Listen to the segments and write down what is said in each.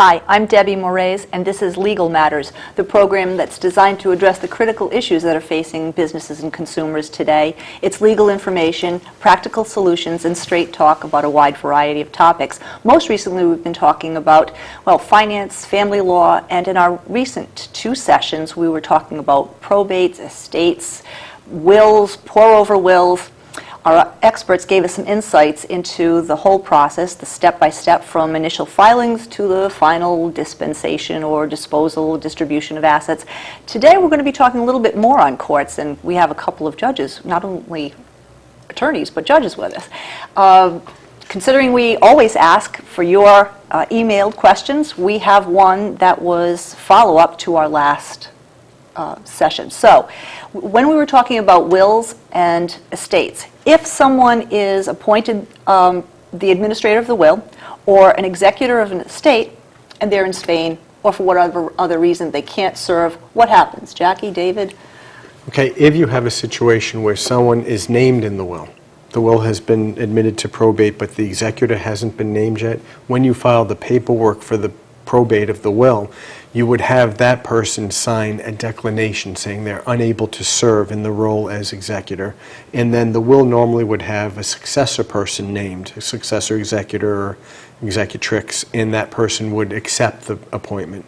Hi, I'm Debbie Moraes, and this is Legal Matters, the program that's designed to address the critical issues that are facing businesses and consumers today. It's legal information, practical solutions, and straight talk about a wide variety of topics. Most recently, we've been talking about, well, finance, family law, and in our recent 2 sessions, we were talking about probates, estates, wills, pour-over wills. Our experts gave us some insights into the whole process, the step-by-step from initial filings to the final dispensation or disposal, distribution of assets. Today we're going to be talking a little bit more on courts, and we have a couple of judges, not only attorneys, but judges with us. Considering we always ask for your emailed questions, we have one that was follow-up to our last session. So, when we were talking about wills and estates, if someone is appointed the administrator of the will or an executor of an estate and they're in Spain or for whatever other reason they can't serve, what happens? Jackie, David? Okay, if you have a situation where someone is named in the will has been admitted to probate but the executor hasn't been named yet, when you file the paperwork for the probate of the will, you would have that person sign a declination saying they're unable to serve in the role as executor, and then the will normally would have a successor person named, a successor executor or executrix, and that person would accept the appointment.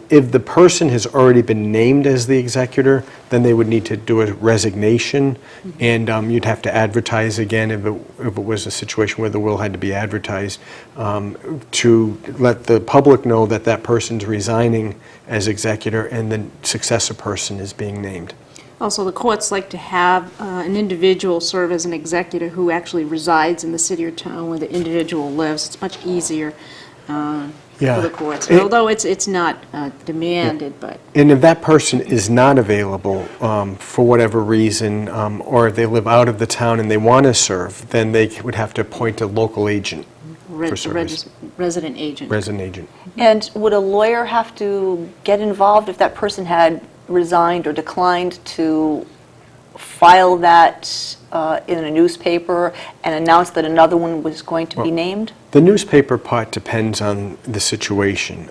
If the person has already been named as the executor, then they would need to do a resignation, and you'd have to advertise again if it was a situation where the will had to be advertised, to let the public know that that person's resigning as executor and the successor person is being named. Also, the courts like to have an individual serve as an executor who actually resides in the city or town where the individual lives. It's much easier for the courts, although it's not demanded. Yeah. But and if that person is not available for whatever reason, or if they live out of the town and they want to serve, then they would have to appoint a local agent for service. Resident agent. Resident agent. And would a lawyer have to get involved if that person had resigned or declined to file that in a newspaper and announce that another one was going to be named? The newspaper part depends on the situation.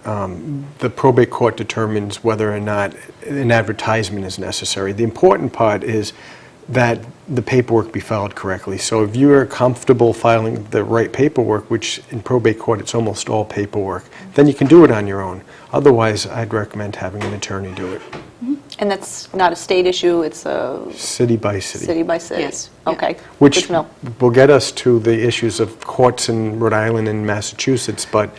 The probate court determines whether or not an advertisement is necessary. The important part is that the paperwork be filed correctly. So if you are comfortable filing the right paperwork, which in probate court it's almost all paperwork, then you can do it on your own. Otherwise, I'd recommend having an attorney do it. And that's not a state issue, it's a city by city. City by city. Yes. Okay. Which Good to know. will get us to the issues of courts in Rhode Island and Massachusetts, but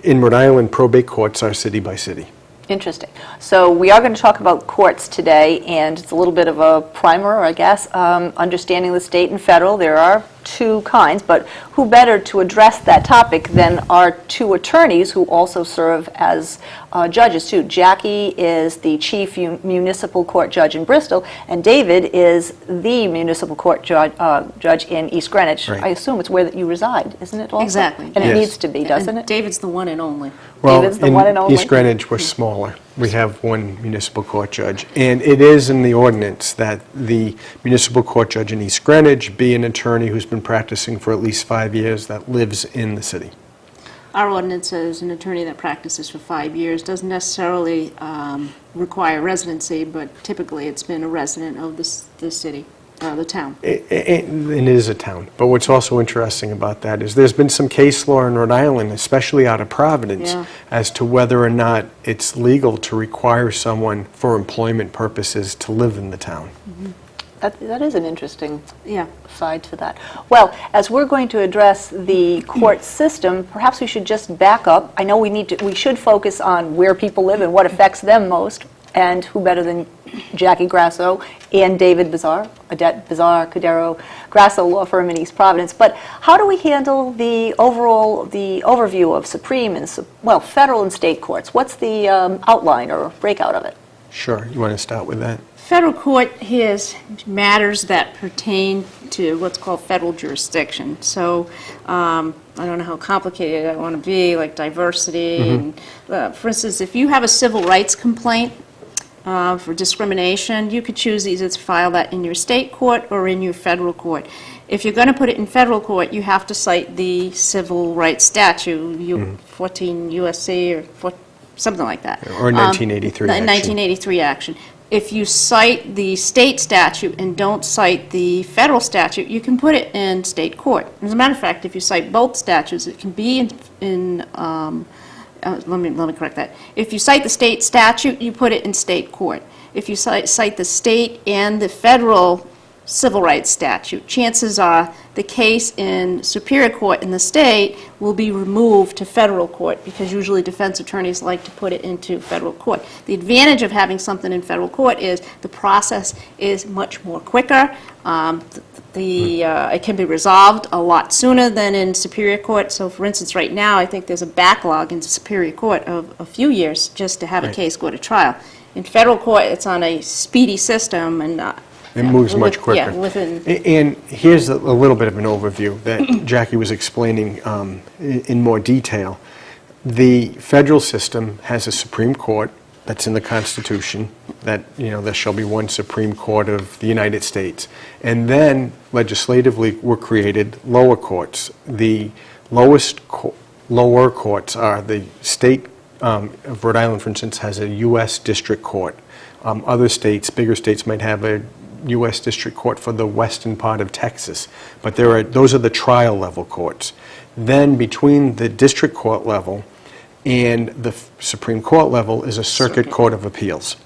in Rhode Island, probate courts are city by city. Interesting. So we are going to talk about courts today, and it's a little bit of a primer, I guess. Understanding the state and federal, there are 2 kinds, but who better to address that topic than our 2 attorneys who also serve as judges too. Jackie is the Chief Municipal Court Judge in Bristol, and David is the Municipal Court Judge in East Greenwich. Right. I assume it's where you reside, isn't it also? Exactly. And Yes. it needs to be, doesn't and it? David's the one and only. Well, David's the one and in only. East Greenwich, we're smaller. We have 1 municipal court judge. And it is in the ordinance that the municipal court judge in East Greenwich be an attorney who's been practicing for at least 5 years that lives in the city. Our ordinance says an attorney that practices for 5 years doesn't necessarily require residency, but typically it's been a resident of the city, the town. It is a town. But what's also interesting about that is there's been some case law in Rhode Island, especially out of Providence, as to whether or not it's legal to require someone for employment purposes to live in the town. Mm-hmm. That is an interesting Yeah. side to that. Well, as we're going to address the court system, perhaps we should just back up. I know we should focus on where people live and what affects them most, and who better than Jackie Grasso and David Bizarre, Adet Bizarre, Cadero, Grasso law firm in East Providence. But how do we handle the overview of Supreme and, federal and state courts? What's the outline or breakout of it? Sure. You want to start with that? Federal court hears matters that pertain to what's called federal jurisdiction. So I don't know how complicated I want to be, like diversity. And, for instance, if you have a civil rights complaint, for discrimination, you could choose either to file that in your state court or in your federal court. If you're going to put it in federal court, you have to cite the civil rights statute, 14 U.S.C. or something like that. Or 1983 action. 1983 action. If you cite the state statute and don't cite the federal statute, you can put it in state court. As a matter of fact, if you cite both statutes, it can be let me correct that. If you cite the state statute, you put it in state court. If you cite the state and the federal civil rights statute, chances are the case in Superior Court in the state will be removed to federal court, because usually defense attorneys like to put it into federal court. The advantage of having something in federal court is the process is much more quicker. It can be resolved a lot sooner than in Superior Court. So, for instance, right now, I think there's a backlog in Superior Court of a few years just to have a case go to trial. In federal court, it's on a speedy system, and it moves much quicker. Yeah, within. And here's a little bit of an overview that Jackie was explaining in more detail. The federal system has a Supreme Court that's in the Constitution, that, there shall be one Supreme Court of the United States. And then, legislatively, were created lower courts. The lower courts are the state of Rhode Island, for instance, has a U.S. District Court. Other states, bigger states, might have a U.S. District Court for the western part of Texas. But those are the trial level courts. Then, between the district court level and the Supreme Court level is a Circuit Court of Appeals.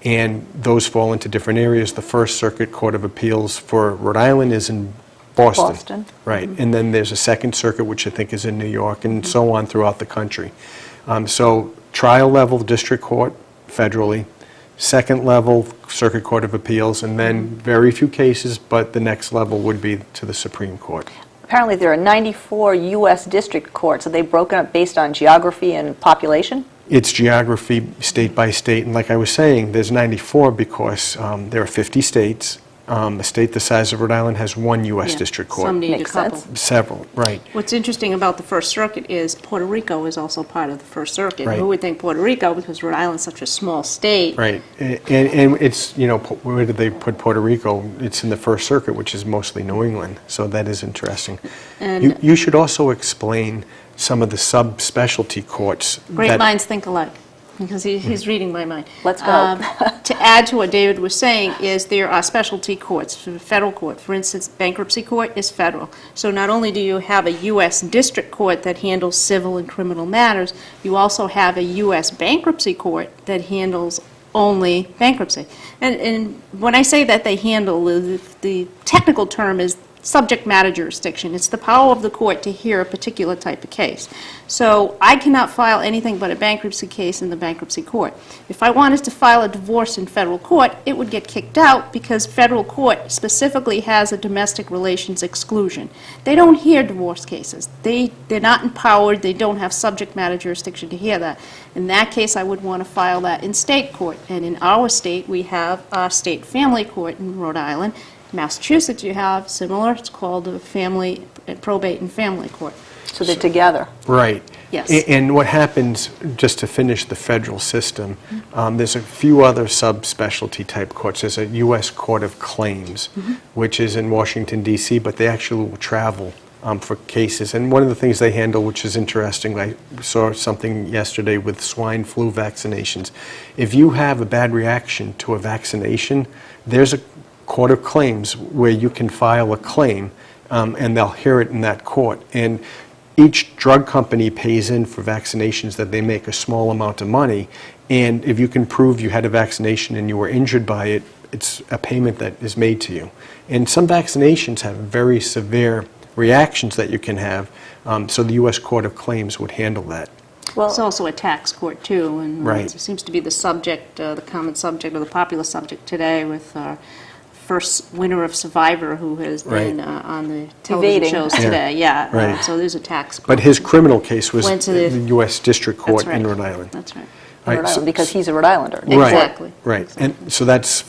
And those fall into different areas. The First Circuit Court of Appeals for Rhode Island is in Boston. Right. And then there's a Second Circuit, which I think is in New York, and so on throughout the country. So trial level, district court, federally. Second level, Circuit Court of Appeals, and then very few cases, but the next level would be to the Supreme Court. Apparently there are 94 U.S. district courts. Are they broken up based on geography and population? It's geography, state by state, and like I was saying, there's 94 because there are 50 states. A state the size of Rhode Island has one U.S. district court. Some need Makes a couple. sense. Several, right. What's interesting about the First Circuit is Puerto Rico is also part of the First Circuit. Right. Who would think Puerto Rico, because Rhode Island's such a small state. Right, and it's, where did they put Puerto Rico? It's in the First Circuit, which is mostly New England, so that is interesting. And You should also explain some of the subspecialty courts. great minds think alike, because he's reading my mind. Let's go. To add to what David was saying is there are specialty courts, federal court. For instance, bankruptcy court is federal. So not only do you have a U.S. district court that handles civil and criminal matters, you also have a U.S. bankruptcy court that handles only bankruptcy. And when I say that they handle, the technical term is subject matter jurisdiction. It's the power of the court to hear a particular type of case. So I cannot file anything but a bankruptcy case in the bankruptcy court. If I wanted to file a divorce in federal court, it would get kicked out because federal court specifically has a domestic relations exclusion. They don't hear divorce cases. They're not empowered. They don't have subject matter jurisdiction to hear that. In that case, I would want to file that in state court. And in our state, we have our state family court in Rhode Island. Massachusetts, you have similar. It's called the probate and family court. So they're together. Right. Yes. And what happens, just to finish the federal system, there's a few other subspecialty type courts. There's a U.S. Court of Claims, which is in Washington, D.C., but they actually will travel for cases. And one of the things they handle, which is interesting, I saw something yesterday with swine flu vaccinations. If you have a bad reaction to a vaccination, there's a Court of Claims where you can file a claim, and they'll hear it in that court. And each drug company pays in for vaccinations that they make a small amount of money, and if you can prove you had a vaccination and you were injured by it, it's a payment that is made to you. And some vaccinations have very severe reactions that you can have, so the U.S. Court of Claims would handle that. Well, It's also a tax court, too, and Right. it seems to be the subject, the common subject, or the popular subject today with our first winner of Survivor who has been on the television Evading. shows today. Yeah, Right. so there's a tax court. But his criminal case was Went to the the- U.S. District Court That's right. in Rhode Island. That's right. Right, Rhode so- Island, because he's a Rhode Islander. Right, Exactly. Right, and so that's